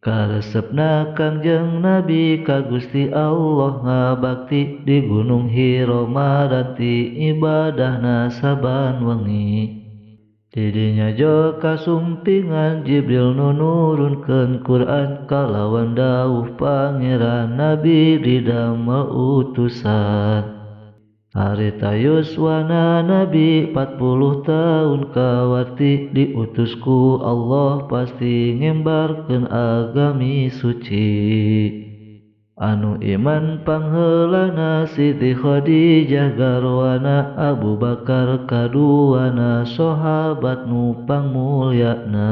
Karesepna Kangjeng Nabi ka Gusti Allah ngabakti di Gunung Hiro maranti ibadahna saban wengi. Didinya jo kasumpingan Jibril nu nurunkeun Quran kalawan dawuh Pangeran Nabi didamel utusan. Harita yuswana Nabi 40 tahun kawarti diutusku Allah pasti ngembarkeun agami suci. Anu iman pangheulana Siti Khadijah garwana Abu Bakar kaduana sahabat nu pangmulyana.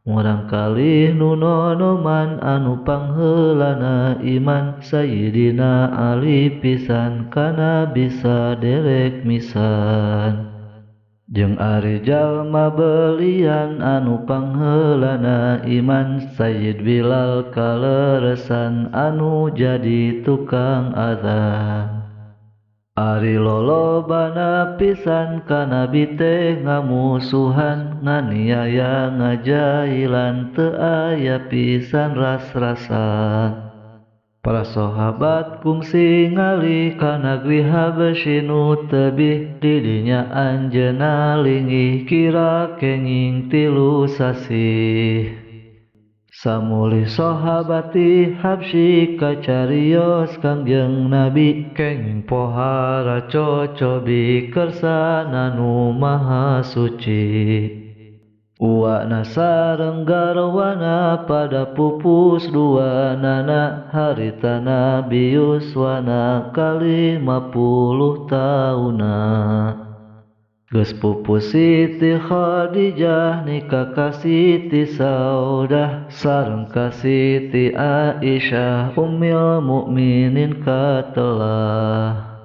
Murang kalih nu nonoman anu pangheulana iman Sayyidina Ali pisan kana bisa derek misan. Jeung ari jalma belian anu pangheulana iman Sayyid Bilal kaleresan anu jadi tukang adzan. Ari lolobana pisan ka Nabi teh ngamusuhan nganiaya ngajailan teu aya pisan ras-rasan. Para sahabat kungsi ngalih ka nagri Habasy nu tebih didinya anjeunna linggih kira kenging 3 sasi. Samulih sahabati Habsy kacarios Kangjeng Nabi kenging pohara cocobi kersana nu maha suci. Uwana sareng garwana pada pupus duanana harita Nabi yuswana ka 50 tauna. Geus pupus Siti Khadijah nikah ka Siti Saudah sareng ka Siti Aisyah ummul mukminin katelah.